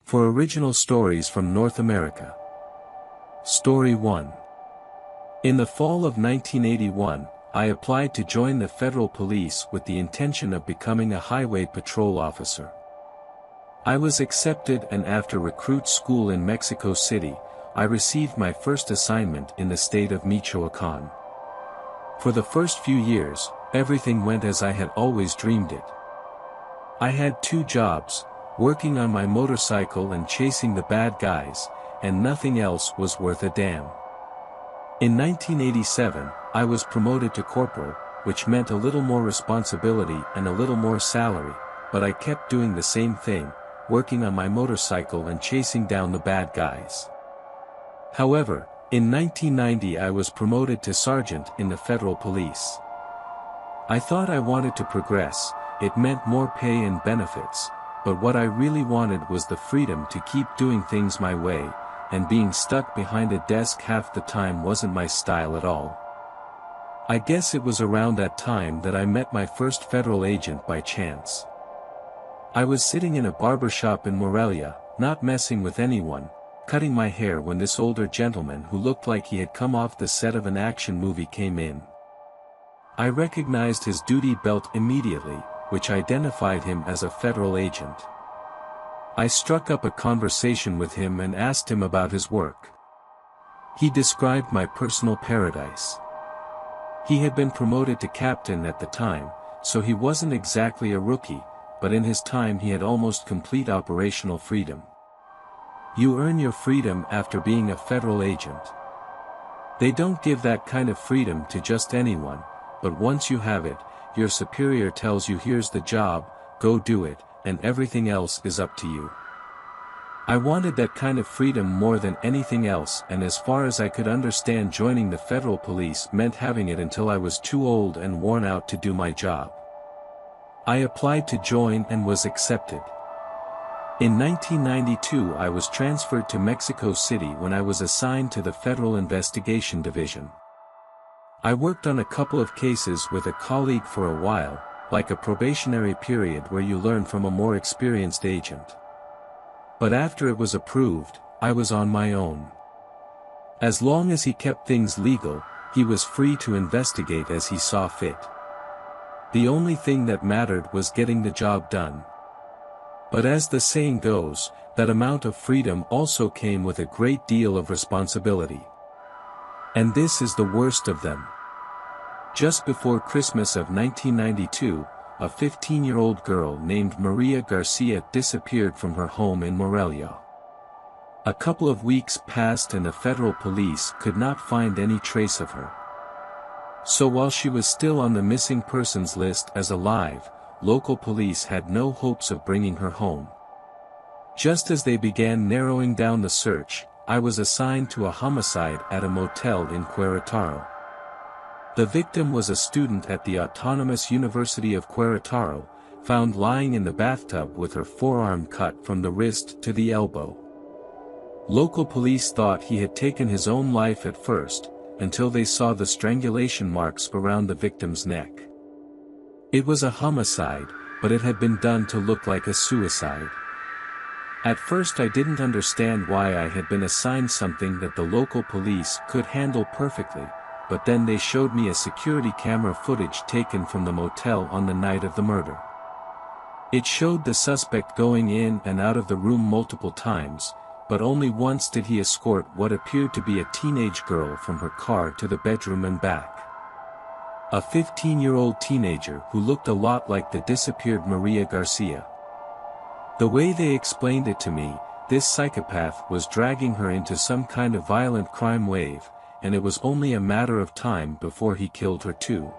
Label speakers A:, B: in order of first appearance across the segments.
A: For original stories from North America. Story 1. In the fall of 1981, I applied to join the federal police with the intention of becoming a highway patrol officer. I was accepted, and after recruit school in Mexico City, I received my first assignment in the state of Michoacán. For the first few years, everything went as I had always dreamed it. I had 2 jobs, working on my motorcycle and chasing the bad guys, and nothing else was worth a damn. In 1987, I was promoted to corporal, which meant a little more responsibility and a little more salary, but I kept doing the same thing, working on my motorcycle and chasing down the bad guys. However, in 1990 I was promoted to sergeant in the federal police. I thought I wanted to progress, it meant more pay and benefits, but what I really wanted was the freedom to keep doing things my way, and being stuck behind a desk half the time wasn't my style at all. I guess it was around that time that I met my first federal agent by chance. I was sitting in a barbershop in Morelia, not messing with anyone, cutting my hair when this older gentleman who looked like he had come off the set of an action movie came in. I recognized his duty belt immediately, which identified him as a federal agent. I struck up a conversation with him and asked him about his work. He described my personal paradise. He had been promoted to captain at the time, so he wasn't exactly a rookie, but in his time he had almost complete operational freedom. You earn your freedom after being a federal agent. They don't give that kind of freedom to just anyone, but once you have it, your superior tells you here's the job, go do it, and everything else is up to you. I wanted that kind of freedom more than anything else, and as far as I could understand, joining the federal police meant having it until I was too old and worn out to do my job. I applied to join and was accepted. In 1992 I was transferred to Mexico City when I was assigned to the Federal Investigation Division. I worked on a couple of cases with a colleague for a while, like a probationary period where you learn from a more experienced agent. But after it was approved, I was on my own. As long as he kept things legal, he was free to investigate as he saw fit. The only thing that mattered was getting the job done. But as the saying goes, that amount of freedom also came with a great deal of responsibility. And this is the worst of them. Just before Christmas of 1992, a 15-year-old girl named Maria Garcia disappeared from her home in Morelia. A couple of weeks passed and the federal police could not find any trace of her. So while she was still on the missing persons list as alive, local police had no hopes of bringing her home. Just as they began narrowing down the search, I was assigned to a homicide at a motel in Querétaro. The victim was a student at the Autonomous University of Querétaro, found lying in the bathtub with her forearm cut from the wrist to the elbow. Local police thought he had taken his own life at first, until they saw the strangulation marks around the victim's neck. It was a homicide, but it had been done to look like a suicide. At first I didn't understand why I had been assigned something that the local police could handle perfectly, but then they showed me a security camera footage taken from the motel on the night of the murder. It showed the suspect going in and out of the room multiple times, but only once did he escort what appeared to be a teenage girl from her car to the bedroom and back. A 15-year-old teenager who looked a lot like the disappeared Maria Garcia. The way they explained it to me, this psychopath was dragging her into some kind of violent crime wave, and it was only a matter of time before he killed her too.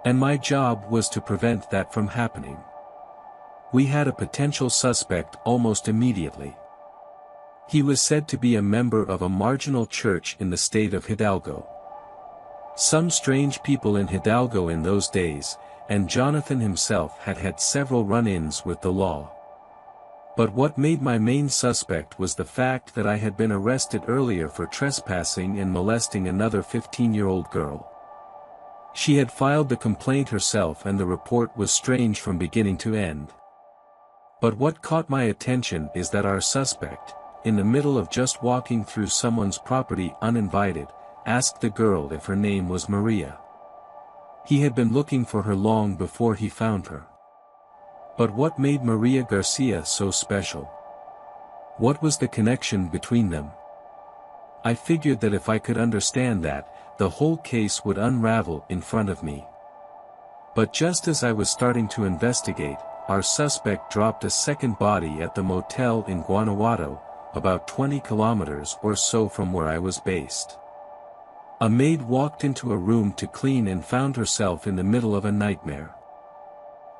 A: And my job was to prevent that from happening. We had a potential suspect almost immediately. He was said to be a member of a marginal church in the state of Hidalgo. Some strange people in Hidalgo in those days, and Jonathan himself had had several run-ins with the law. But what made my main suspect was the fact that I had been arrested earlier for trespassing and molesting another 15-year-old girl. She had filed the complaint herself and the report was strange from beginning to end. But what caught my attention is that our suspect, in the middle of just walking through someone's property uninvited, asked the girl if her name was Maria. He had been looking for her long before he found her. But what made Maria Garcia so special? What was the connection between them? I figured that if I could understand that, the whole case would unravel in front of me. But just as I was starting to investigate, our suspect dropped a second body at the motel in Guanajuato, about 20 kilometers or so from where I was based. A maid walked into a room to clean and found herself in the middle of a nightmare.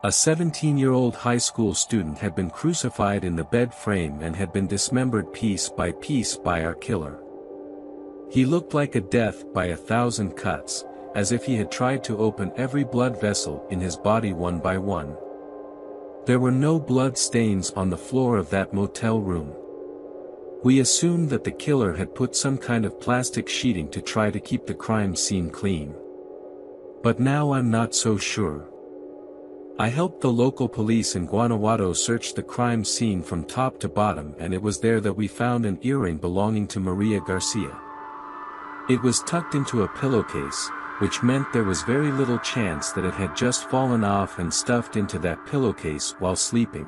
A: A 17-year-old high school student had been crucified in the bed frame and had been dismembered piece by our killer. He looked like a death by 1,000 cuts, as if he had tried to open every blood vessel in his body one by one. There were no blood stains on the floor of that motel room. We assumed that the killer had put some kind of plastic sheeting to try to keep the crime scene clean. But now I'm not so sure. I helped the local police in Guanajuato search the crime scene from top to bottom, and it was there that we found an earring belonging to Maria Garcia. It was tucked into a pillowcase, which meant there was very little chance that it had just fallen off and stuffed into that pillowcase while sleeping.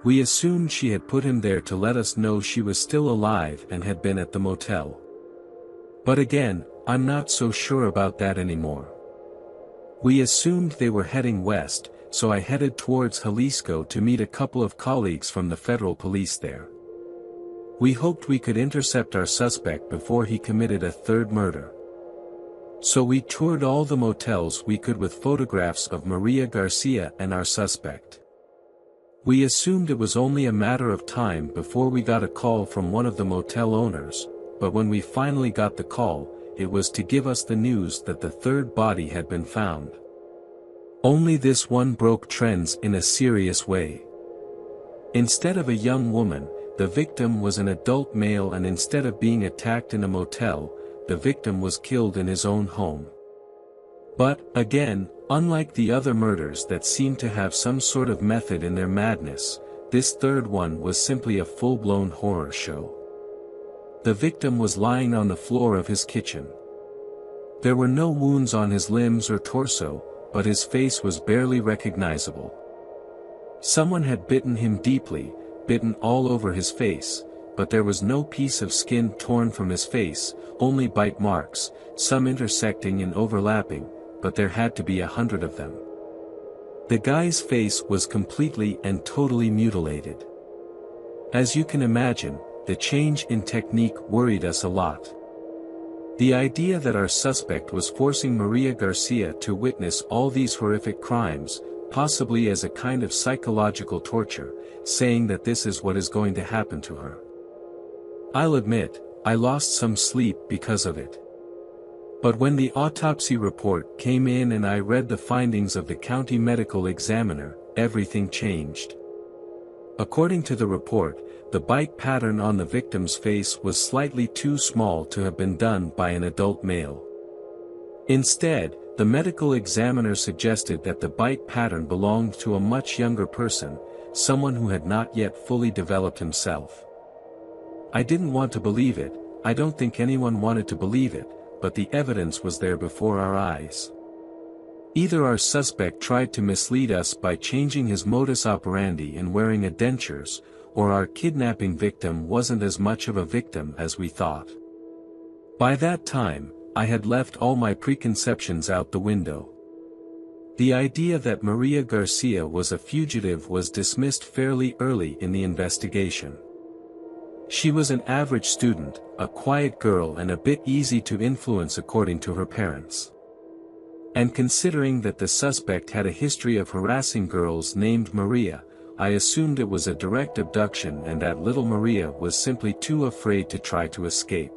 A: We assumed she had put him there to let us know she was still alive and had been at the motel. But again, I'm not so sure about that anymore. We assumed they were heading west, so I headed towards Jalisco to meet a couple of colleagues from the federal police there. We hoped we could intercept our suspect before he committed a third murder. So we toured all the motels we could with photographs of Maria Garcia and our suspect. We assumed it was only a matter of time before we got a call from one of the motel owners, but when we finally got the call, it was to give us the news that the third body had been found. Only this one broke trends in a serious way. Instead of a young woman, the victim was an adult male, and instead of being attacked in a motel, the victim was killed in his own home. But, again, unlike the other murders that seemed to have some sort of method in their madness, this third one was simply a full-blown horror show. The victim was lying on the floor of his kitchen. There were no wounds on his limbs or torso, but his face was barely recognizable. Someone had bitten him deeply, bitten all over his face, but there was no piece of skin torn from his face, only bite marks, some intersecting and overlapping, but there had to be 100 of them. The guy's face was completely and totally mutilated. As you can imagine, the change in technique worried us a lot. The idea that our suspect was forcing Maria Garcia to witness all these horrific crimes, possibly as a kind of psychological torture, saying that this is what is going to happen to her. I'll admit, I lost some sleep because of it. But when the autopsy report came in and I read the findings of the county medical examiner, everything changed. According to the report, the bite pattern on the victim's face was slightly too small to have been done by an adult male. Instead, the medical examiner suggested that the bite pattern belonged to a much younger person, someone who had not yet fully developed himself. I didn't want to believe it, I don't think anyone wanted to believe it, but the evidence was there before our eyes. Either our suspect tried to mislead us by changing his modus operandi and wearing dentures, or our kidnapping victim wasn't as much of a victim as we thought. By that time, I had left all my preconceptions out the window. The idea that Maria Garcia was a fugitive was dismissed fairly early in the investigation. She was an average student, a quiet girl and a bit easy to influence according to her parents. And considering that the suspect had a history of harassing girls named Maria, I assumed it was a direct abduction and that little Maria was simply too afraid to try to escape.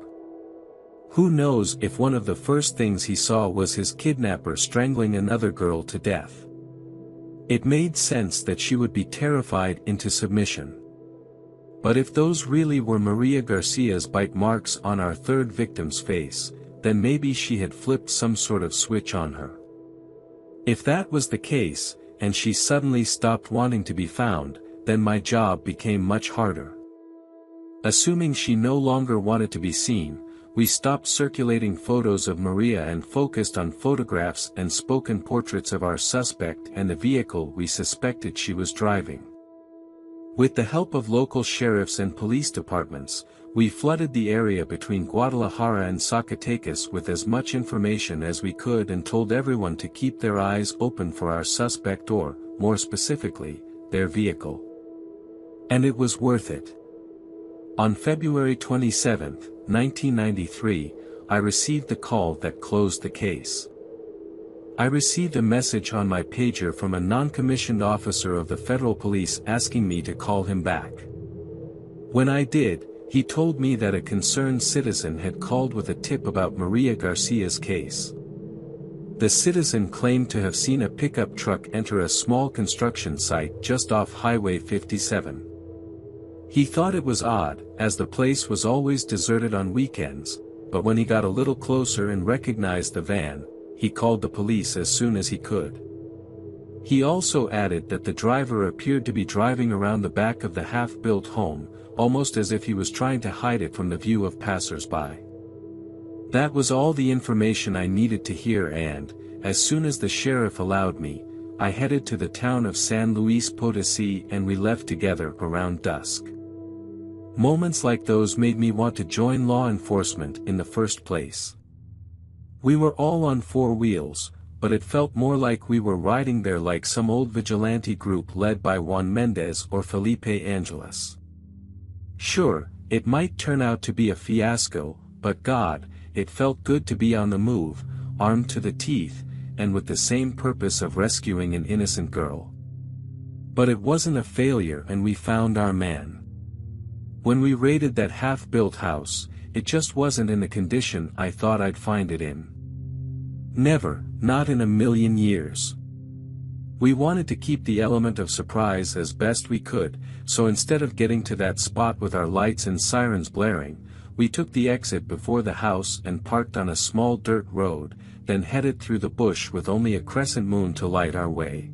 A: Who knows if one of the first things he saw was his kidnapper strangling another girl to death. It made sense that she would be terrified into submission. But if those really were Maria Garcia's bite marks on our third victim's face, then maybe she had flipped some sort of switch on her. If that was the case, and she suddenly stopped wanting to be found, then my job became much harder. Assuming she no longer wanted to be seen, we stopped circulating photos of Maria and focused on photographs and spoken portraits of our suspect and the vehicle we suspected she was driving. With the help of local sheriffs and police departments, we flooded the area between Guadalajara and Zacatecas with as much information as we could and told everyone to keep their eyes open for our suspect or, more specifically, their vehicle. And it was worth it. On February 27, 1993, I received the call that closed the case. I received a message on my pager from a non-commissioned officer of the federal police asking me to call him back. When I did, he told me that a concerned citizen had called with a tip about Maria Garcia's case. The citizen claimed to have seen a pickup truck enter a small construction site just off Highway 57. He thought it was odd, as the place was always deserted on weekends, but when he got a little closer and recognized the van, he called the police as soon as he could. He also added that the driver appeared to be driving around the back of the half-built home, almost as if he was trying to hide it from the view of passers-by. That was all the information I needed to hear, and, as soon as the sheriff allowed me, I headed to the town of San Luis Potosí and we left together around dusk. Moments like those made me want to join law enforcement in the first place. We were all on four wheels, but it felt more like we were riding there like some old vigilante group led by Juan Mendez or Felipe Angeles. Sure, it might turn out to be a fiasco, but God, it felt good to be on the move, armed to the teeth, and with the same purpose of rescuing an innocent girl. But it wasn't a failure and we found our man. When we raided that half-built house, it just wasn't in the condition I thought I'd find it in. Never, not in a million years. We wanted to keep the element of surprise as best we could, so instead of getting to that spot with our lights and sirens blaring, we took the exit before the house and parked on a small dirt road, then headed through the bush with only a crescent moon to light our way.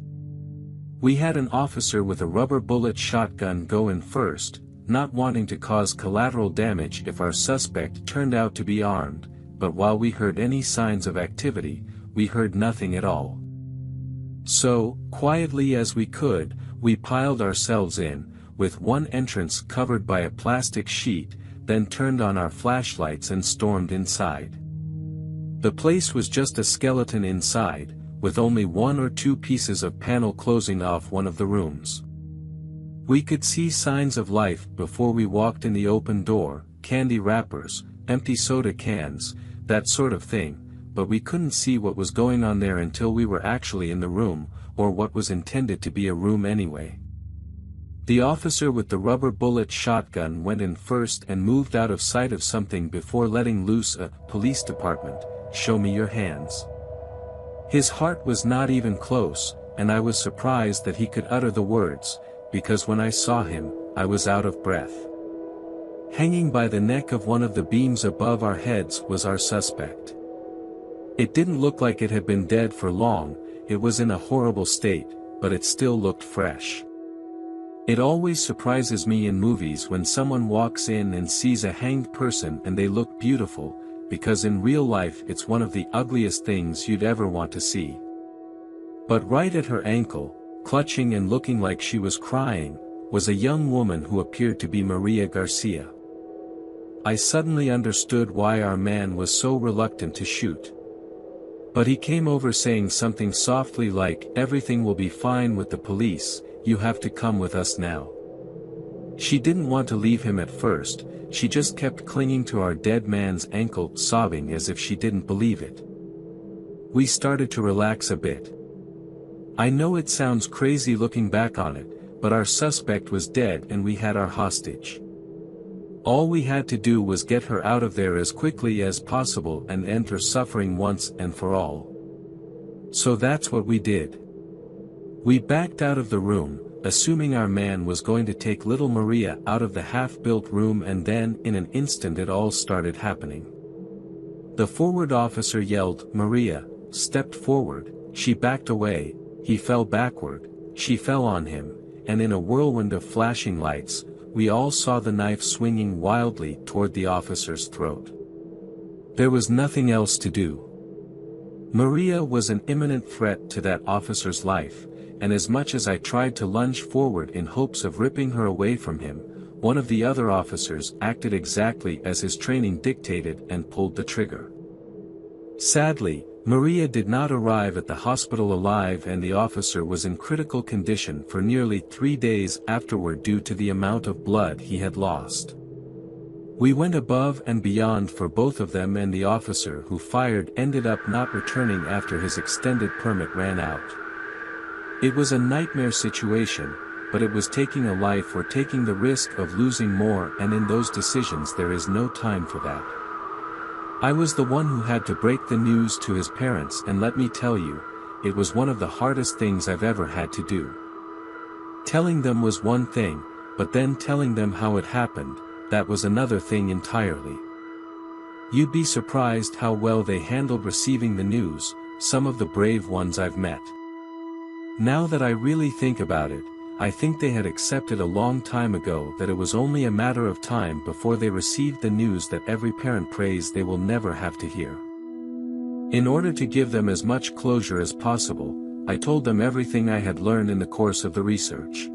A: We had an officer with a rubber bullet shotgun go in first, not wanting to cause collateral damage if our suspect turned out to be armed, but while we heard any signs of activity, we heard nothing at all. So, quietly as we could, we piled ourselves in, with one entrance covered by a plastic sheet, then turned on our flashlights and stormed inside. The place was just a skeleton inside, with only one or two pieces of panel closing off one of the rooms. We could see signs of life before we walked in the open door, candy wrappers, empty soda cans, that sort of thing, but we couldn't see what was going on there until we were actually in the room, or what was intended to be a room anyway. The officer with the rubber bullet shotgun went in first and moved out of sight of something before letting loose a "Police department, show me your hands." His heart was not even close, and I was surprised that he could utter the words, because when I saw him, I was out of breath. Hanging by the neck of one of the beams above our heads was our suspect. It didn't look like it had been dead for long, it was in a horrible state, but it still looked fresh. It always surprises me in movies when someone walks in and sees a hanged person and they look beautiful, because in real life it's one of the ugliest things you'd ever want to see. But right at her ankle, clutching and looking like she was crying, was a young woman who appeared to be Maria Garcia. I suddenly understood why our man was so reluctant to shoot. But he came over saying something softly like, "Everything will be fine with the police, you have to come with us now." She didn't want to leave him at first, she just kept clinging to our dead man's ankle, sobbing as if she didn't believe it. We started to relax a bit. I know it sounds crazy looking back on it, but our suspect was dead and we had our hostage. All we had to do was get her out of there as quickly as possible and end her suffering once and for all. So that's what we did. We backed out of the room, assuming our man was going to take little Maria out of the half-built room, and then in an instant it all started happening. The forward officer yelled, "Maria," stepped forward, she backed away, he fell backward, she fell on him, and in a whirlwind of flashing lights, we all saw the knife swinging wildly toward the officer's throat. There was nothing else to do. Maria was an imminent threat to that officer's life, and as much as I tried to lunge forward in hopes of ripping her away from him, one of the other officers acted exactly as his training dictated and pulled the trigger. Sadly, Maria did not arrive at the hospital alive, and the officer was in critical condition for nearly 3 days afterward due to the amount of blood he had lost. We went above and beyond for both of them, and the officer who fired ended up not returning after his extended permit ran out. It was a nightmare situation, but it was taking a life or taking the risk of losing more, and in those decisions there is no time for that. I was the one who had to break the news to his parents, and let me tell you, it was one of the hardest things I've ever had to do. Telling them was one thing, but then telling them how it happened, that was another thing entirely. You'd be surprised how well they handled receiving the news, some of the brave ones I've met. Now that I really think about it, I think they had accepted a long time ago that it was only a matter of time before they received the news that every parent prays they will never have to hear. In order to give them as much closure as possible, I told them everything I had learned in the course of the research.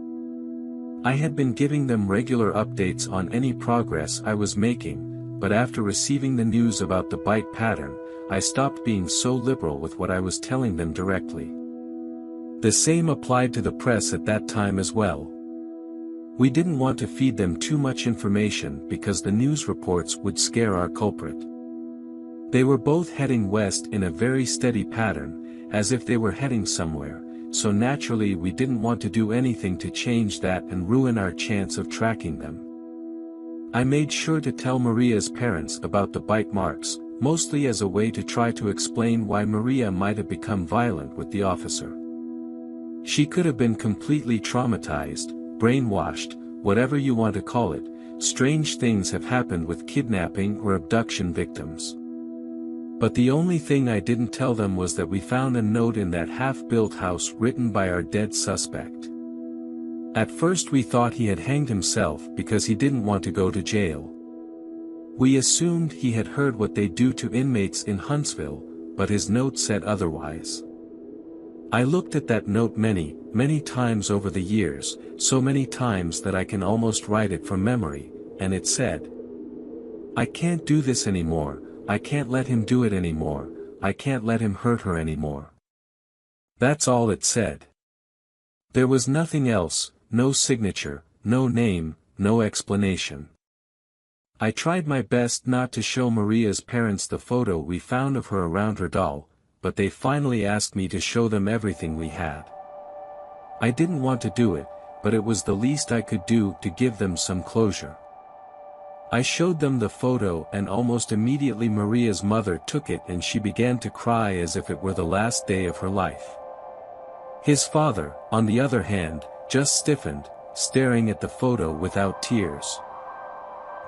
A: I had been giving them regular updates on any progress I was making, but after receiving the news about the bite pattern, I stopped being so liberal with what I was telling them directly. The same applied to the press at that time as well. We didn't want to feed them too much information because the news reports would scare our culprit. They were both heading west in a very steady pattern, as if they were heading somewhere, so naturally we didn't want to do anything to change that and ruin our chance of tracking them. I made sure to tell Maria's parents about the bite marks, mostly as a way to try to explain why Maria might have become violent with the officer. She could have been completely traumatized, brainwashed, whatever you want to call it. Strange things have happened with kidnapping or abduction victims. But the only thing I didn't tell them was that we found a note in that half-built house written by our dead suspect. At first we thought he had hanged himself because he didn't want to go to jail. We assumed he had heard what they do to inmates in Huntsville, but his note said otherwise. I looked at that note many, many times over the years, so many times that I can almost write it from memory, and it said, "I can't do this anymore, I can't let him do it anymore, I can't let him hurt her anymore." That's all it said. There was nothing else, no signature, no name, no explanation. I tried my best not to show Maria's parents the photo we found of her around her doll, but they finally asked me to show them everything we had. I didn't want to do it, but it was the least I could do to give them some closure. I showed them the photo, and almost immediately Maria's mother took it and she began to cry as if it were the last day of her life. His father, on the other hand, just stiffened, staring at the photo without tears.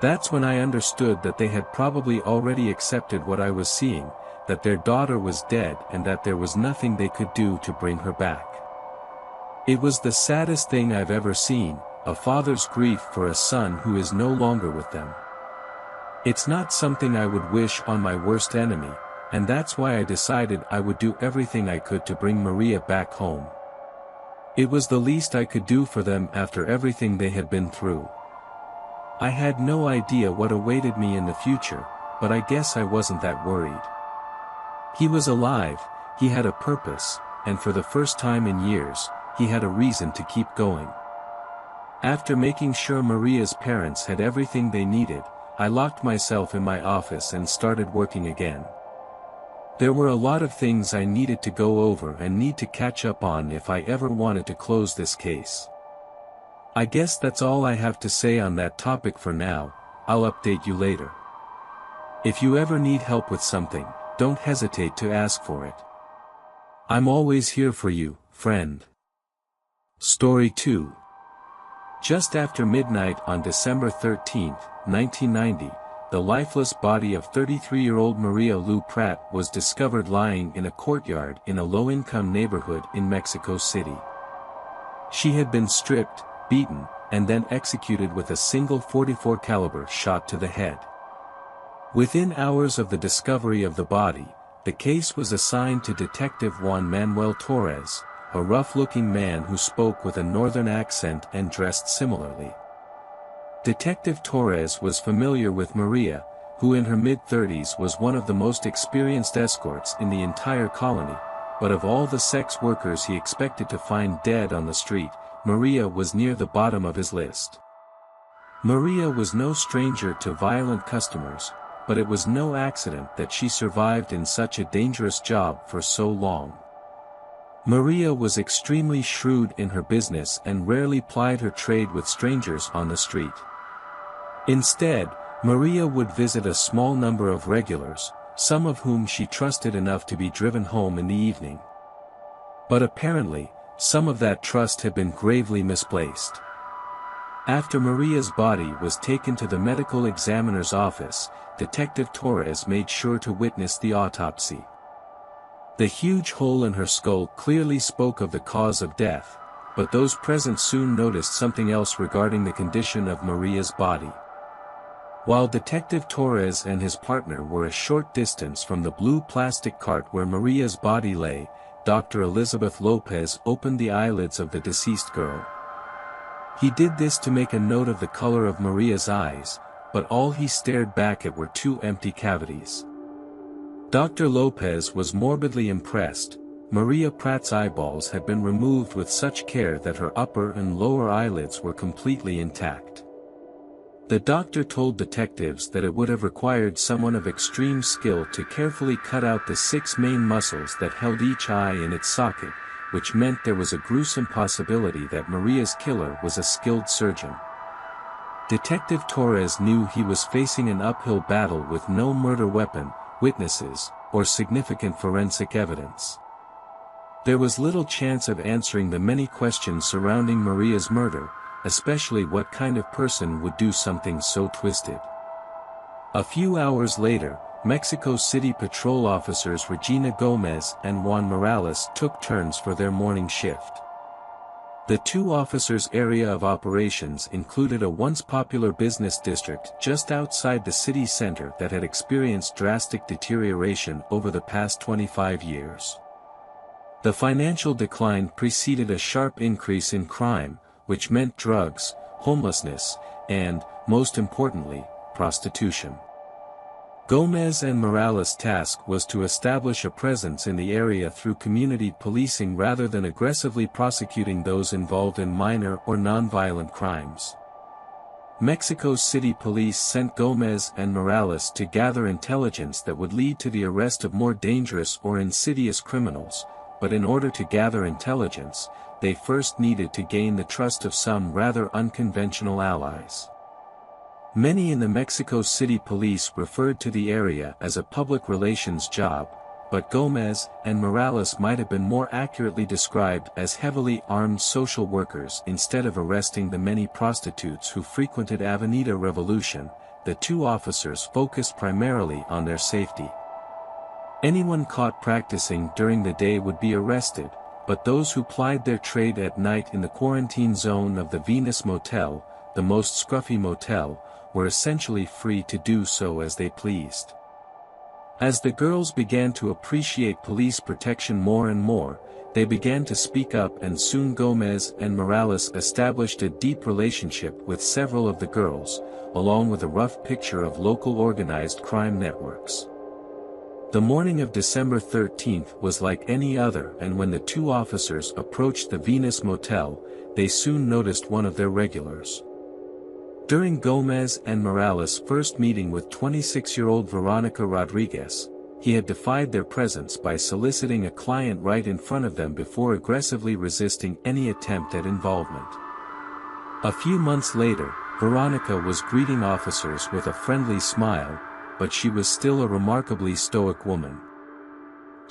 A: That's when I understood that they had probably already accepted what I was seeing, that their daughter was dead and that there was nothing they could do to bring her back. It was the saddest thing I've ever seen, a father's grief for a son who is no longer with them. It's not something I would wish on my worst enemy, and that's why I decided I would do everything I could to bring Maria back home. It was the least I could do for them after everything they had been through. I had no idea what awaited me in the future, but I guess I wasn't that worried. He was alive, he had a purpose, and for the first time in years, he had a reason to keep going. After making sure Maria's parents had everything they needed, I locked myself in my office and started working again. There were a lot of things I needed to go over and need to catch up on if I ever wanted to close this case. I guess that's all I have to say on that topic for now. I'll update you later. If you ever need help with something, don't hesitate to ask for it. I'm always here for you, friend. Story 2. Just after midnight on December 13, 1990, the lifeless body of 33-year-old Maria Lou Pratt was discovered lying in a courtyard in a low-income neighborhood in Mexico City. She had been stripped, beaten, and then executed with a single .44 caliber shot to the head. Within hours of the discovery of the body, the case was assigned to Detective Juan Manuel Torres, a rough-looking man who spoke with a northern accent and dressed similarly. Detective Torres was familiar with Maria, who in her mid-30s was one of the most experienced escorts in the entire colony, but of all the sex workers he expected to find dead on the street, Maria was near the bottom of his list. Maria was no stranger to violent customers, but it was no accident that she survived in such a dangerous job for so long. Maria was extremely shrewd in her business and rarely plied her trade with strangers on the street. Instead, Maria would visit a small number of regulars, some of whom she trusted enough to be driven home in the evening. But apparently, some of that trust had been gravely misplaced. After Maria's body was taken to the medical examiner's office, Detective Torres made sure to witness the autopsy. The huge hole in her skull clearly spoke of the cause of death, but those present soon noticed something else regarding the condition of Maria's body. While Detective Torres and his partner were a short distance from the blue plastic cart where Maria's body lay, Dr. Elizabeth Lopez opened the eyelids of the deceased girl. He did this to make a note of the color of Maria's eyes, but all he stared back at were two empty cavities. Dr. Lopez was morbidly impressed. Maria Pratt's eyeballs had been removed with such care that her upper and lower eyelids were completely intact. The doctor told detectives that it would have required someone of extreme skill to carefully cut out the 6 main muscles that held each eye in its socket, which meant there was a gruesome possibility that Maria's killer was a skilled surgeon. Detective Torres knew he was facing an uphill battle with no murder weapon, witnesses, or significant forensic evidence. There was little chance of answering the many questions surrounding Maria's murder, especially what kind of person would do something so twisted. A few hours later, Mexico City patrol officers Regina Gomez and Juan Morales took turns for their morning shift. The two officers' area of operations included a once popular business district just outside the city center that had experienced drastic deterioration over the past 25 years. The financial decline preceded a sharp increase in crime, which meant drugs, homelessness, and, most importantly, prostitution. Gomez and Morales' task was to establish a presence in the area through community policing rather than aggressively prosecuting those involved in minor or nonviolent crimes. Mexico City police sent Gomez and Morales to gather intelligence that would lead to the arrest of more dangerous or insidious criminals, but in order to gather intelligence, they first needed to gain the trust of some rather unconventional allies. Many in the Mexico City police referred to the area as a public relations job, but Gomez and Morales might have been more accurately described as heavily armed social workers. Instead of arresting the many prostitutes who frequented Avenida Revolution, the two officers focused primarily on their safety. Anyone caught practicing during the day would be arrested, but those who plied their trade at night in the quarantine zone of the Venus Motel, the most scruffy motel, were essentially free to do so as they pleased. As the girls began to appreciate police protection more and more, they began to speak up, and soon Gomez and Morales established a deep relationship with several of the girls, along with a rough picture of local organized crime networks. The morning of December 13th was like any other, and when the two officers approached the Venus Motel, they soon noticed one of their regulars. During Gomez and Morales' first meeting with 26-year-old Veronica Rodriguez, he had defied their presence by soliciting a client right in front of them before aggressively resisting any attempt at involvement. A few months later, Veronica was greeting officers with a friendly smile, but she was still a remarkably stoic woman.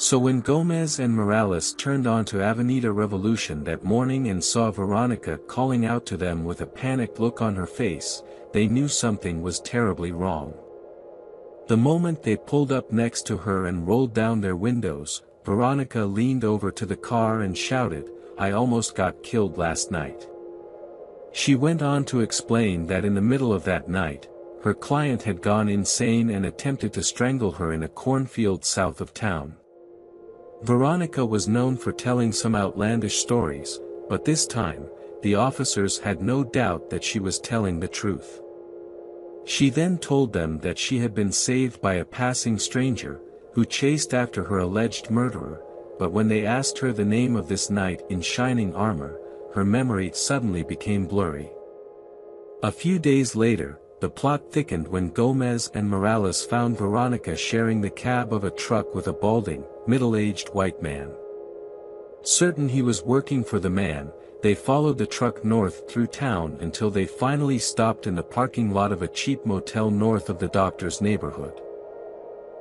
A: So when Gomez and Morales turned onto Avenida Revolution that morning and saw Veronica calling out to them with a panicked look on her face, they knew something was terribly wrong. The moment they pulled up next to her and rolled down their windows, Veronica leaned over to the car and shouted, "I almost got killed last night." She went on to explain that in the middle of that night, her client had gone insane and attempted to strangle her in a cornfield south of town. Veronica was known for telling some outlandish stories, but this time, the officers had no doubt that she was telling the truth. She then told them that she had been saved by a passing stranger, who chased after her alleged murderer, but when they asked her the name of this knight in shining armor, her memory suddenly became blurry. A few days later, the plot thickened when Gomez and Morales found Veronica sharing the cab of a truck with a balding, middle-aged white man. Certain he was working for the man, they followed the truck north through town until they finally stopped in the parking lot of a cheap motel north of the doctor's neighborhood.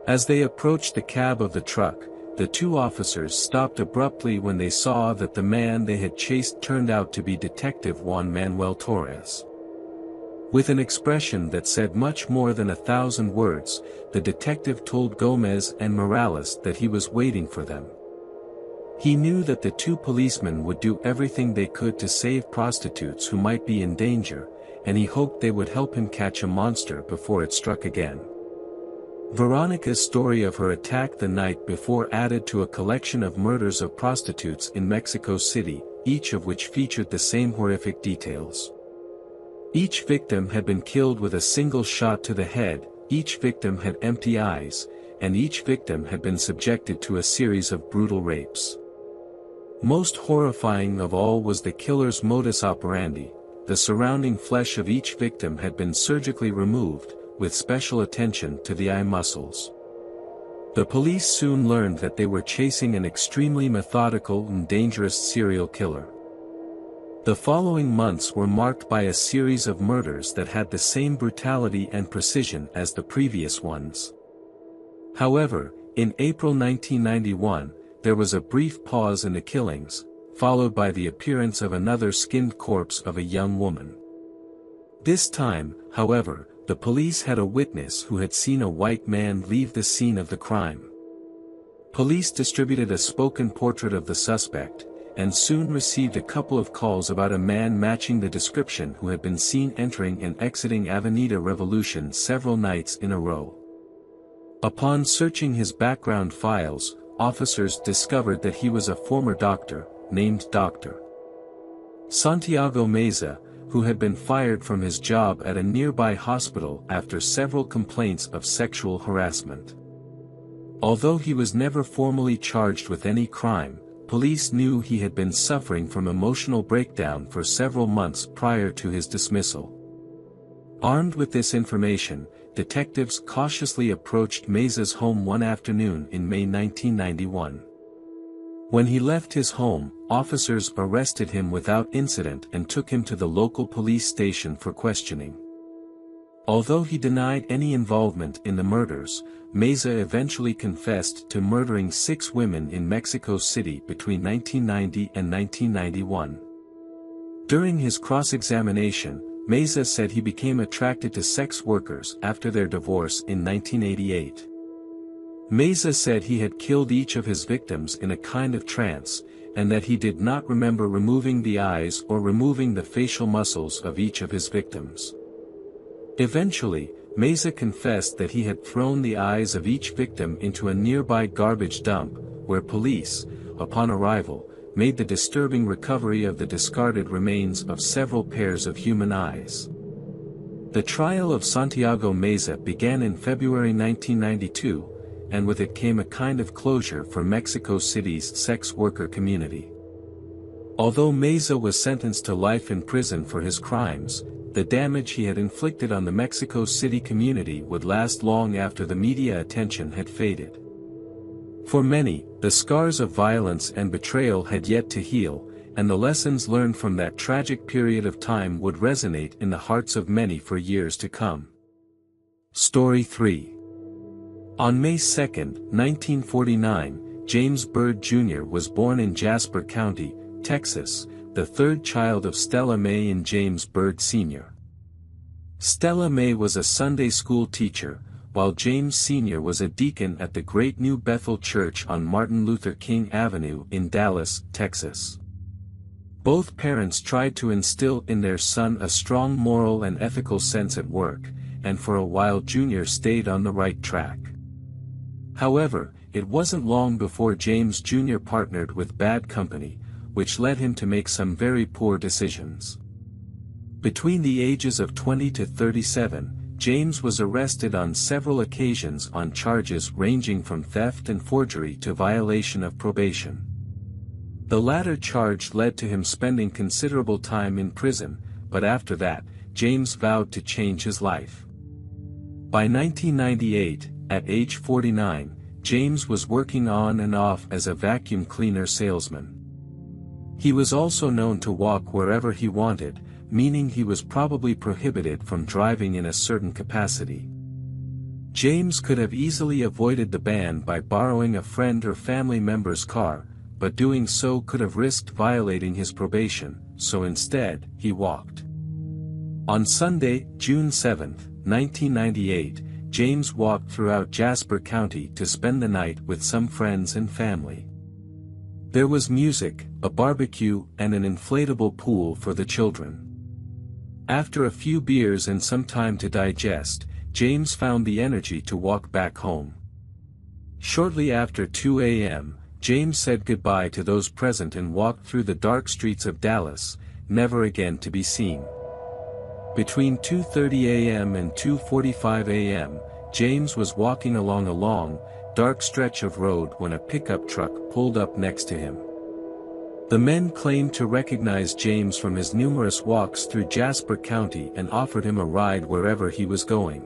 A: As they approached the cab of the truck, the two officers stopped abruptly when they saw that the man they had chased turned out to be Detective Juan Manuel Torres. With an expression that said much more than 1,000 words, the detective told Gomez and Morales that he was waiting for them. He knew that the two policemen would do everything they could to save prostitutes who might be in danger, and he hoped they would help him catch a monster before it struck again. Veronica's story of her attack the night before added to a collection of murders of prostitutes in Mexico City, each of which featured the same horrific details. Each victim had been killed with a single shot to the head, each victim had empty eyes, and each victim had been subjected to a series of brutal rapes. Most horrifying of all was the killer's modus operandi. The surrounding flesh of each victim had been surgically removed, with special attention to the eye muscles. The police soon learned that they were chasing an extremely methodical and dangerous serial killer. The following months were marked by a series of murders that had the same brutality and precision as the previous ones. However, in April 1991, there was a brief pause in the killings, followed by the appearance of another skinned corpse of a young woman. This time, however, the police had a witness who had seen a white man leave the scene of the crime. Police distributed a spoken portrait of the suspect, and soon received a couple of calls about a man matching the description who had been seen entering and exiting Avenida Revolution several nights in a row. Upon searching his background files, officers discovered that he was a former doctor, named Dr. Santiago Meza, who had been fired from his job at a nearby hospital after several complaints of sexual harassment. Although he was never formally charged with any crime, police knew he had been suffering from emotional breakdown for several months prior to his dismissal. Armed with this information, detectives cautiously approached Meza's home one afternoon in May 1991. When he left his home, officers arrested him without incident and took him to the local police station for questioning. Although he denied any involvement in the murders, Meza eventually confessed to murdering 6 women in Mexico City between 1990 and 1991. During his cross-examination, Meza said he became attracted to sex workers after their divorce in 1988. Meza said he had killed each of his victims in a kind of trance, and that he did not remember removing the eyes or removing the facial muscles of each of his victims. Eventually, Meza confessed that he had thrown the eyes of each victim into a nearby garbage dump, where police, upon arrival, made the disturbing recovery of the discarded remains of several pairs of human eyes. The trial of Santiago Meza began in February 1992, and with it came a kind of closure for Mexico City's sex worker community. Although Meza was sentenced to life in prison for his crimes, the damage he had inflicted on the Mexico City community would last long after the media attention had faded. For many, the scars of violence and betrayal had yet to heal, and the lessons learned from that tragic period of time would resonate in the hearts of many for years to come. Story 3. On May 2, 1949, James Byrd Jr. was born in Jasper County, Texas, the third child of Stella Mae and James Byrd Sr. Stella Mae was a Sunday school teacher, while James Sr. was a deacon at the Great New Bethel Church on Martin Luther King Avenue in Dallas, Texas. Both parents tried to instill in their son a strong moral and ethical sense at work, and for a while Junior stayed on the right track. However, it wasn't long before James Jr. partnered with bad company, which led him to make some very poor decisions. Between the ages of 20 to 37, James was arrested on several occasions on charges ranging from theft and forgery to violation of probation. The latter charge led to him spending considerable time in prison, but after that, James vowed to change his life. By 1998, at age 49, James was working on and off as a vacuum cleaner salesman. He was also known to walk wherever he wanted, meaning he was probably prohibited from driving in a certain capacity. James could have easily avoided the ban by borrowing a friend or family member's car, but doing so could have risked violating his probation, so instead, he walked. On Sunday, June 7, 1998, James walked throughout Jasper County to spend the night with some friends and family. There was music, a barbecue, and an inflatable pool for the children. After a few beers and some time to digest, James found the energy to walk back home. Shortly after 2 a.m., James said goodbye to those present and walked through the dark streets of Dallas, never again to be seen. Between 2:30 a.m. and 2:45 a.m., James was walking along a long, dark stretch of road when a pickup truck pulled up next to him. The men claimed to recognize James from his numerous walks through Jasper County and offered him a ride wherever he was going.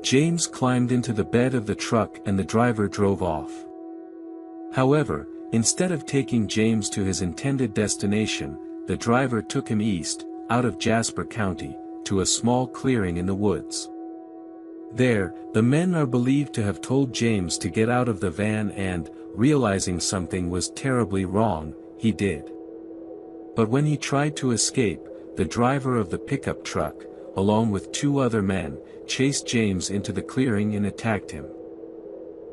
A: James climbed into the bed of the truck and the driver drove off. However, instead of taking James to his intended destination, the driver took him east, out of Jasper County, to a small clearing in the woods. There, the men are believed to have told James to get out of the van and, realizing something was terribly wrong, he did. But when he tried to escape, the driver of the pickup truck, along with two other men, chased James into the clearing and attacked him.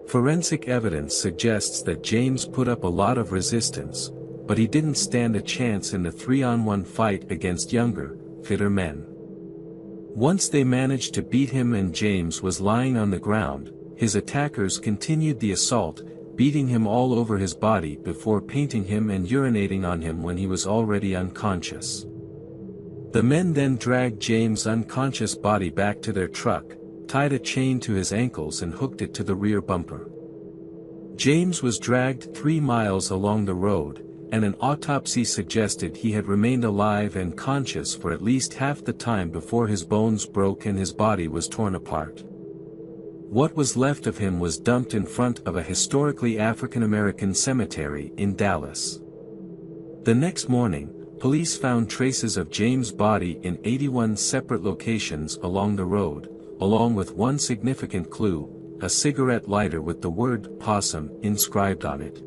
A: Forensic evidence suggests that James put up a lot of resistance, but he didn't stand a chance in the 3-on-1 fight against younger, fitter men. Once they managed to beat him and James was lying on the ground, his attackers continued the assault, beating him all over his body before painting him and urinating on him when he was already unconscious. The men then dragged James' unconscious body back to their truck, tied a chain to his ankles and hooked it to the rear bumper. James was dragged 3 miles along the road, and an autopsy suggested he had remained alive and conscious for at least half the time before his bones broke and his body was torn apart. What was left of him was dumped in front of a historically African-American cemetery in Dallas. The next morning, police found traces of James' body in 81 separate locations along the road, along with one significant clue, a cigarette lighter with the word "possum" inscribed on it.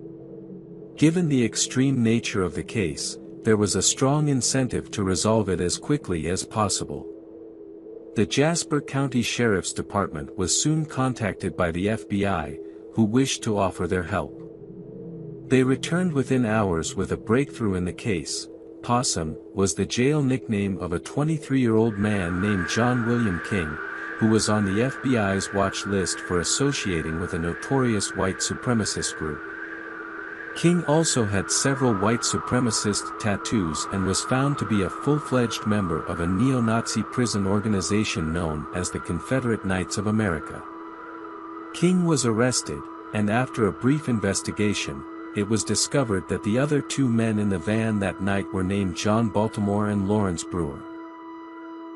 A: Given the extreme nature of the case, there was a strong incentive to resolve it as quickly as possible. The Jasper County Sheriff's Department was soon contacted by the FBI, who wished to offer their help. They returned within hours with a breakthrough in the case. Possum was the jail nickname of a 23-year-old man named John William King, who was on the FBI's watch list for associating with a notorious white supremacist group. King also had several white supremacist tattoos and was found to be a full-fledged member of a neo-Nazi prison organization known as the Confederate Knights of America. King was arrested, and after a brief investigation, it was discovered that the other 2 men in the van that night were named John Baltimore and Lawrence Brewer.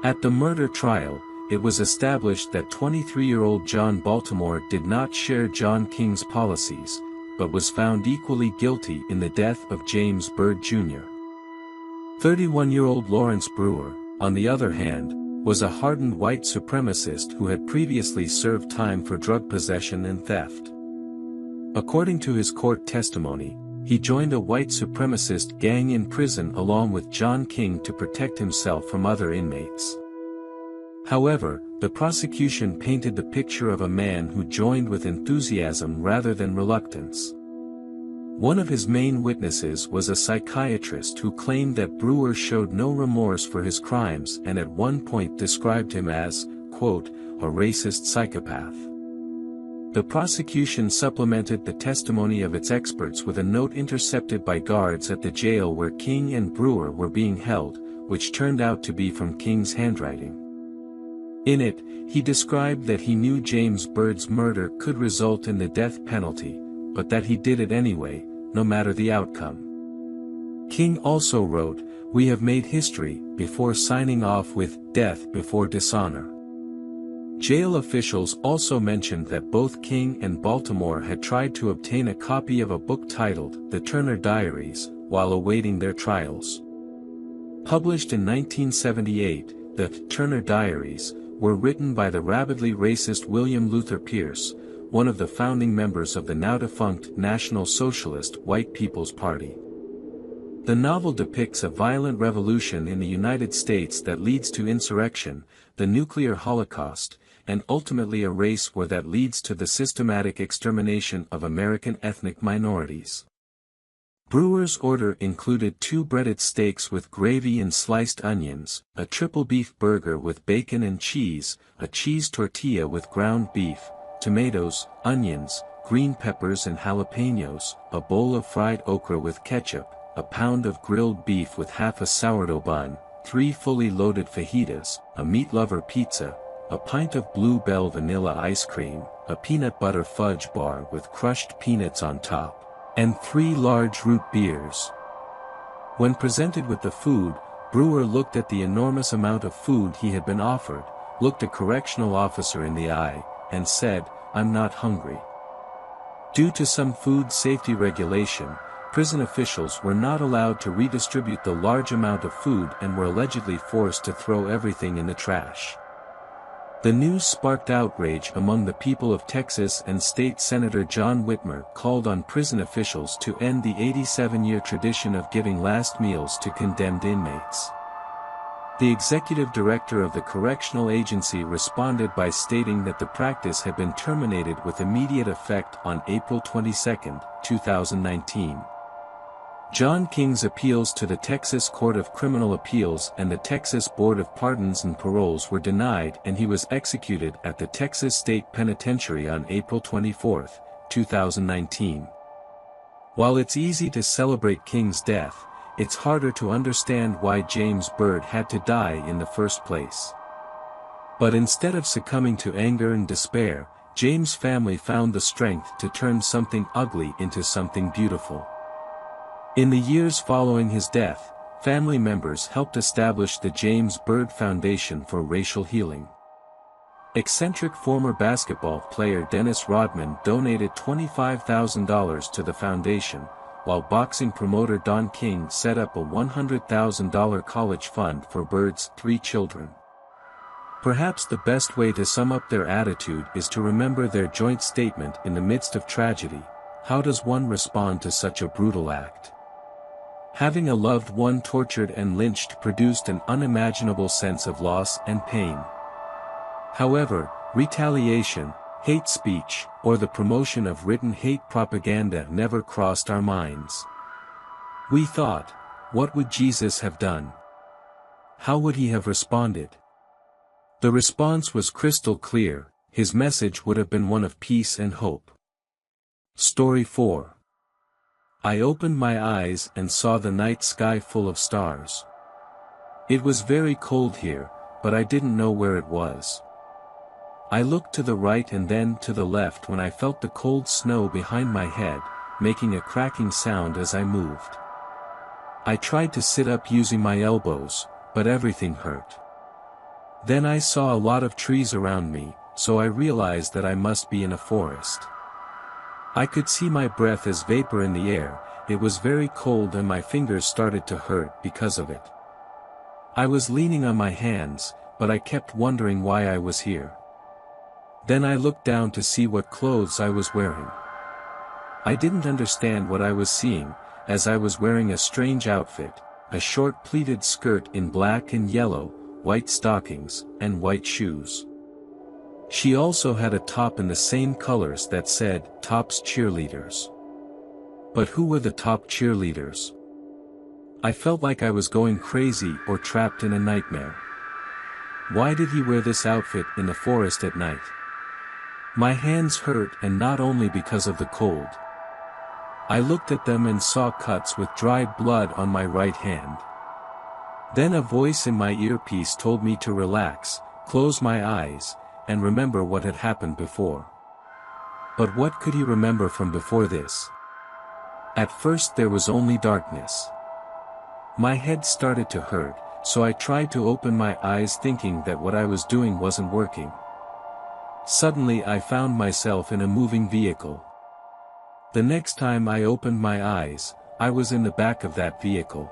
A: At the murder trial, it was established that 23-year-old John Baltimore did not share John King's policies, but was found equally guilty in the death of James Byrd Jr. 31-year-old Lawrence Brewer, on the other hand, was a hardened white supremacist who had previously served time for drug possession and theft. According to his court testimony, he joined a white supremacist gang in prison along with John King to protect himself from other inmates. However, the prosecution painted the picture of a man who joined with enthusiasm rather than reluctance. One of his main witnesses was a psychiatrist who claimed that Brewer showed no remorse for his crimes and at one point described him as, quote, a racist psychopath. The prosecution supplemented the testimony of its experts with a note intercepted by guards at the jail where King and Brewer were being held, which turned out to be from King's handwriting. In it, he described that he knew James Byrd's murder could result in the death penalty, but that he did it anyway, no matter the outcome. King also wrote, "We have made history," before signing off with, "Death before dishonor." Jail officials also mentioned that both King and Baltimore had tried to obtain a copy of a book titled The Turner Diaries, while awaiting their trials. Published in 1978, the Turner Diaries were written by the rabidly racist William Luther Pierce, one of the founding members of the now-defunct National Socialist White People's Party. The novel depicts a violent revolution in the United States that leads to insurrection, the nuclear holocaust, and ultimately a race war that leads to the systematic extermination of American ethnic minorities. Brewer's order included 2 breaded steaks with gravy and sliced onions, a triple beef burger with bacon and cheese, a cheese tortilla with ground beef, tomatoes, onions, green peppers and jalapenos, a bowl of fried okra with ketchup, a pound of grilled beef with half a sourdough bun, 3 fully loaded fajitas, a meat lover pizza, a pint of Blue Bell vanilla ice cream, a peanut butter fudge bar with crushed peanuts on top, and 3 large root beers. When presented with the food, Brewer looked at the enormous amount of food he had been offered, looked a correctional officer in the eye, and said, "I'm not hungry." Due to some food safety regulation, prison officials were not allowed to redistribute the large amount of food and were allegedly forced to throw everything in the trash. The news sparked outrage among the people of Texas, and State Senator John Whitmer called on prison officials to end the 87-year tradition of giving last meals to condemned inmates. The executive director of the correctional agency responded by stating that the practice had been terminated with immediate effect on April 22, 2019. John King's appeals to the Texas Court of Criminal Appeals and the Texas Board of Pardons and Paroles were denied, and he was executed at the Texas State Penitentiary on April 24, 2019. While it's easy to celebrate King's death, it's harder to understand why James Byrd had to die in the first place. But instead of succumbing to anger and despair, James' family found the strength to turn something ugly into something beautiful. In the years following his death, family members helped establish the James Byrd Foundation for Racial Healing. Eccentric former basketball player Dennis Rodman donated $25,000 to the foundation, while boxing promoter Don King set up a $100,000 college fund for Byrd's 3 children. Perhaps the best way to sum up their attitude is to remember their joint statement in the midst of tragedy: how does one respond to such a brutal act? Having a loved one tortured and lynched produced an unimaginable sense of loss and pain. However, retaliation, hate speech, or the promotion of written hate propaganda never crossed our minds. We thought, what would Jesus have done? How would he have responded? The response was crystal clear: his message would have been one of peace and hope. Story 4. I opened my eyes and saw the night sky full of stars. It was very cold here, but I didn't know where it was. I looked to the right and then to the left when I felt the cold snow behind my head, making a cracking sound as I moved. I tried to sit up using my elbows, but everything hurt. Then I saw a lot of trees around me, so I realized that I must be in a forest. I could see my breath as vapor in the air. It was very cold and my fingers started to hurt because of it. I was leaning on my hands, but I kept wondering why I was here. Then I looked down to see what clothes I was wearing. I didn't understand what I was seeing, as I was wearing a strange outfit, a short pleated skirt in black and yellow, white stockings, and white shoes. She also had a top in the same colors that said, "Top's Cheerleaders." But who were the top cheerleaders? I felt like I was going crazy or trapped in a nightmare. Why did he wear this outfit in the forest at night? My hands hurt, and not only because of the cold. I looked at them and saw cuts with dried blood on my right hand. Then a voice in my earpiece told me to relax, close my eyes, and remember what had happened before. But what could he remember from before this? At first there was only darkness. My head started to hurt, so I tried to open my eyes thinking that what I was doing wasn't working. Suddenly I found myself in a moving vehicle. The next time I opened my eyes, I was in the back of that vehicle.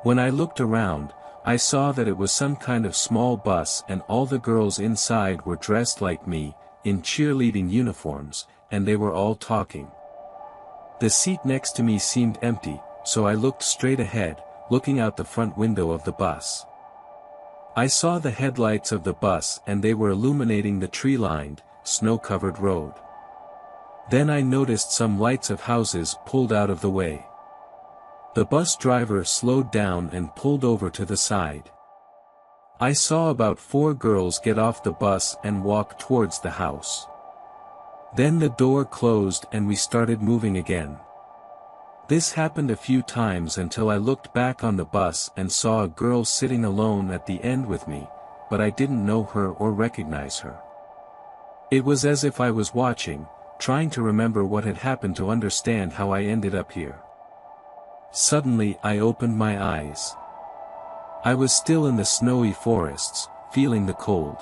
A: When I looked around, I saw that it was some kind of small bus, and all the girls inside were dressed like me, in cheerleading uniforms, and they were all talking. The seat next to me seemed empty, so I looked straight ahead, looking out the front window of the bus. I saw the headlights of the bus, and they were illuminating the tree-lined, snow-covered road. Then I noticed some lights of houses pulled out of the way. The bus driver slowed down and pulled over to the side. I saw about 4 girls get off the bus and walk towards the house. Then the door closed and we started moving again. This happened a few times until I looked back on the bus and saw a girl sitting alone at the end with me, but I didn't know her or recognize her. It was as if I was watching, trying to remember what had happened to understand how I ended up here. Suddenly I opened my eyes. I was still in the snowy forests, feeling the cold.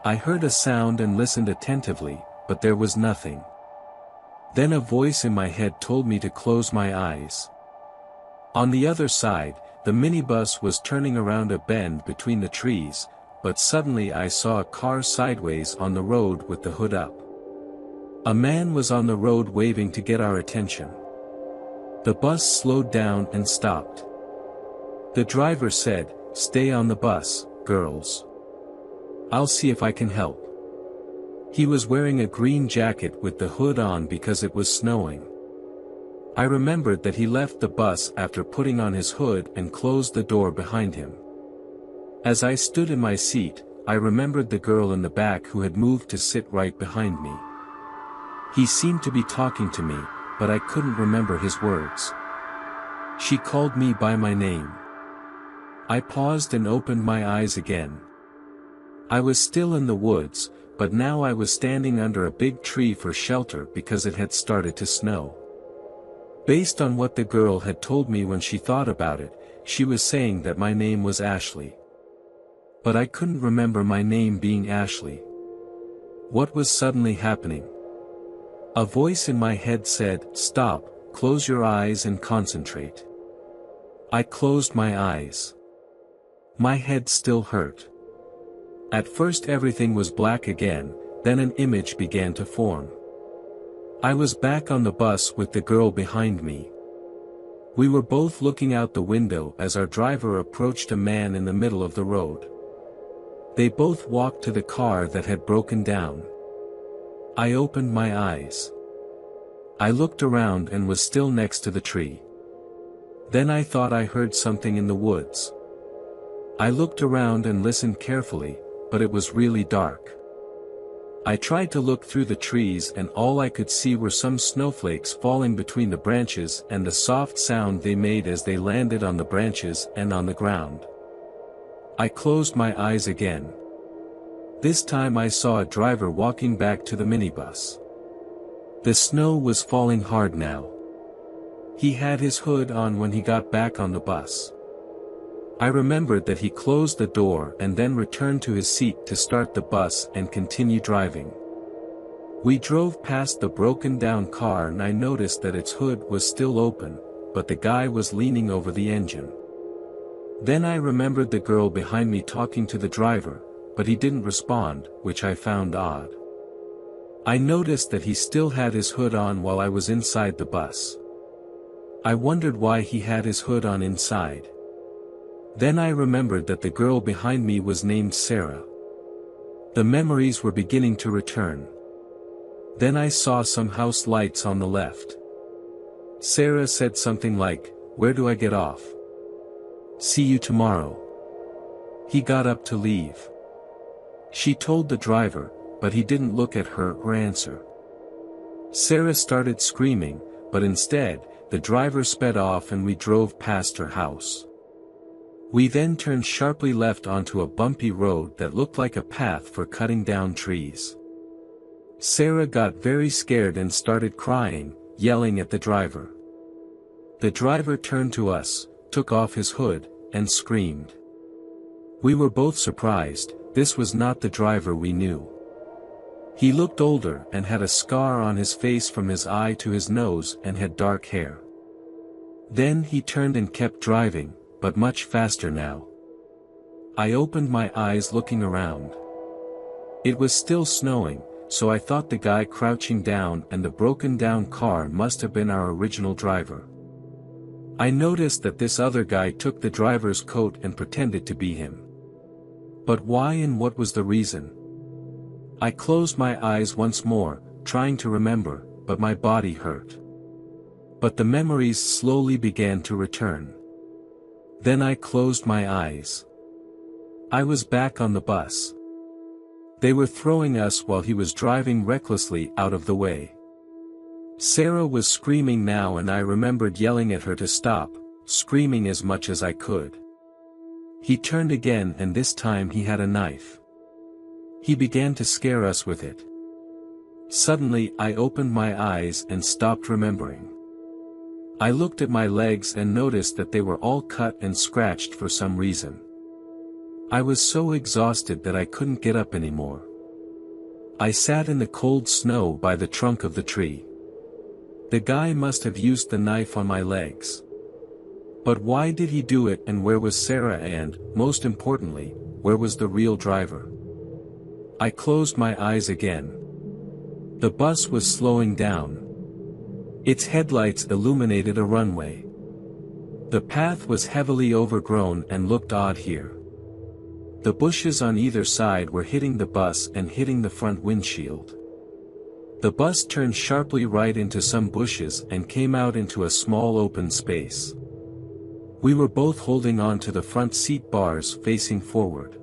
A: I heard a sound and listened attentively, but there was nothing. Then a voice in my head told me to close my eyes. On the other side, the minibus was turning around a bend between the trees, but suddenly I saw a car sideways on the road with the hood up. A man was on the road waving to get our attention. The bus slowed down and stopped. The driver said, "Stay on the bus, girls. I'll see if I can help." He was wearing a green jacket with the hood on because it was snowing. I remembered that he left the bus after putting on his hood and closed the door behind him. As I stood in my seat, I remembered the girl in the back who had moved to sit right behind me. He seemed to be talking to me, but I couldn't remember his words. She called me by my name. I paused and opened my eyes again. I was still in the woods, but now I was standing under a big tree for shelter because it had started to snow. Based on what the girl had told me when she thought about it, she was saying that my name was Ashley. But I couldn't remember my name being Ashley. What was suddenly happening? A voice in my head said, "Stop, close your eyes and concentrate." I closed my eyes. My head still hurt. At first everything was black again, then an image began to form. I was back on the bus with the girl behind me. We were both looking out the window as our driver approached a man in the middle of the road. They both walked to the car that had broken down. I opened my eyes. I looked around and was still next to the tree. Then I thought I heard something in the woods. I looked around and listened carefully, but it was really dark. I tried to look through the trees and all I could see were some snowflakes falling between the branches and the soft sound they made as they landed on the branches and on the ground. I closed my eyes again. This time I saw a driver walking back to the minibus. The snow was falling hard now. He had his hood on when he got back on the bus. I remembered that he closed the door and then returned to his seat to start the bus and continue driving. We drove past the broken down car and I noticed that its hood was still open, but the guy was leaning over the engine. Then I remembered the girl behind me talking to the driver, but he didn't respond, which I found odd. I noticed that he still had his hood on while I was inside the bus. I wondered why he had his hood on inside. Then I remembered that the girl behind me was named Sarah. The memories were beginning to return. Then I saw some house lights on the left. Sarah said something like, "Where do I get off?" "See you tomorrow." He got up to leave. She told the driver, but he didn't look at her or answer. Sarah started screaming, but instead, the driver sped off and we drove past her house. We then turned sharply left onto a bumpy road that looked like a path for cutting down trees. Sarah got very scared and started crying, yelling at the driver. The driver turned to us, took off his hood, and screamed. We were both surprised. This was not the driver we knew. He looked older and had a scar on his face from his eye to his nose and had dark hair. Then he turned and kept driving, but much faster now. I opened my eyes looking around. It was still snowing, so I thought the guy crouching down and the broken down car must have been our original driver. I noticed that this other guy took the driver's coat and pretended to be him. But why and what was the reason? I closed my eyes once more, trying to remember, but my body hurt. But the memories slowly began to return. Then I closed my eyes. I was back on the bus. They were throwing us while he was driving recklessly out of the way. Sarah was screaming now and I remembered yelling at her to stop, screaming as much as I could. He turned again and this time he had a knife. He began to scare us with it. Suddenly I opened my eyes and stopped remembering. I looked at my legs and noticed that they were all cut and scratched for some reason. I was so exhausted that I couldn't get up anymore. I sat in the cold snow by the trunk of the tree. The guy must have used the knife on my legs. But why did he do it and where was Sarah and, most importantly, where was the real driver? I closed my eyes again. The bus was slowing down. Its headlights illuminated a runway. The path was heavily overgrown and looked odd here. The bushes on either side were hitting the bus and hitting the front windshield. The bus turned sharply right into some bushes and came out into a small open space. We were both holding on to the front seat bars facing forward.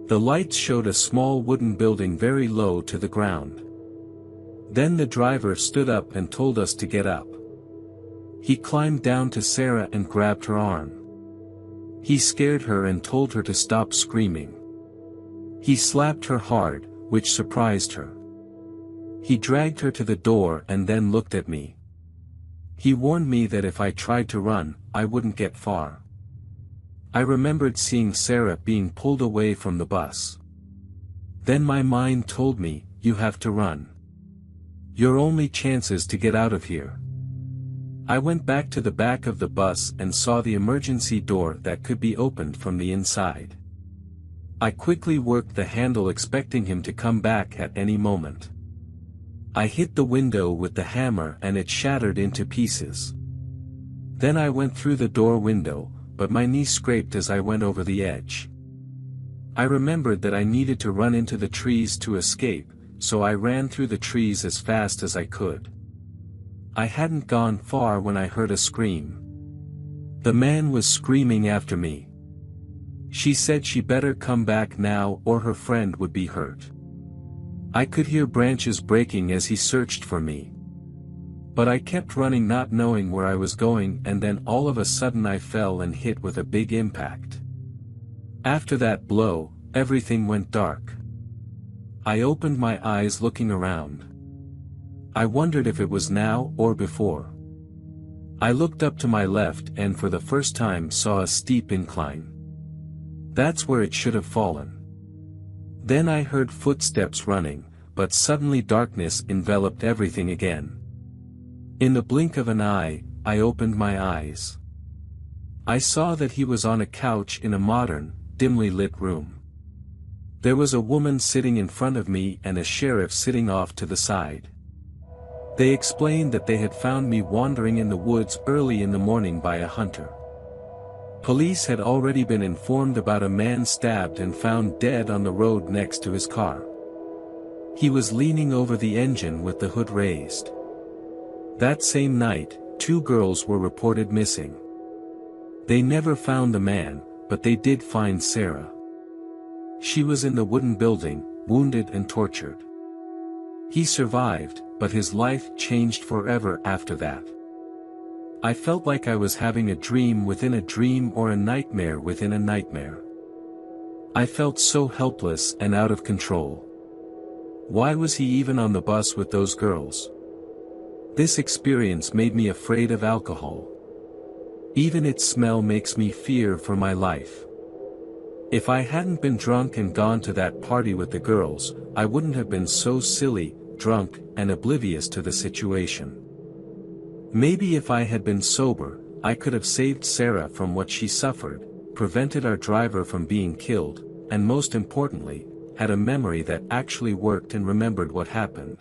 A: The lights showed a small wooden building very low to the ground. Then the driver stood up and told us to get up. He climbed down to Sarah and grabbed her arm. He scared her and told her to stop screaming. He slapped her hard, which surprised her. He dragged her to the door and then looked at me. He warned me that if I tried to run, I wouldn't get far. I remembered seeing Sarah being pulled away from the bus. Then my mind told me, you have to run. Your only chance is to get out of here. I went back to the back of the bus and saw the emergency door that could be opened from the inside. I quickly worked the handle expecting him to come back at any moment. I hit the window with the hammer and it shattered into pieces. Then I went through the door window, but my knee scraped as I went over the edge. I remembered that I needed to run into the trees to escape, so I ran through the trees as fast as I could. I hadn't gone far when I heard a scream. The man was screaming after me. She said she better come back now or her friend would be hurt. I could hear branches breaking as he searched for me. But I kept running not knowing where I was going and then all of a sudden I fell and hit with a big impact. After that blow, everything went dark. I opened my eyes looking around. I wondered if it was now or before. I looked up to my left and for the first time saw a steep incline. That's where it should have fallen. Then I heard footsteps running, but suddenly darkness enveloped everything again. In the blink of an eye, I opened my eyes. I saw that he was on a couch in a modern, dimly lit room. There was a woman sitting in front of me and a sheriff sitting off to the side. They explained that they had found me wandering in the woods early in the morning by a hunter. Police had already been informed about a man stabbed and found dead on the road next to his car. He was leaning over the engine with the hood raised. That same night, 2 girls were reported missing. They never found the man, but they did find Sarah. She was in the wooden building, wounded and tortured. He survived, but his life changed forever after that. I felt like I was having a dream within a dream or a nightmare within a nightmare. I felt so helpless and out of control. Why was he even on the bus with those girls? This experience made me afraid of alcohol. Even its smell makes me fear for my life. If I hadn't been drunk and gone to that party with the girls, I wouldn't have been so silly, drunk, and oblivious to the situation. Maybe if I had been sober, I could have saved Sarah from what she suffered, prevented our driver from being killed, and most importantly, had a memory that actually worked and remembered what happened.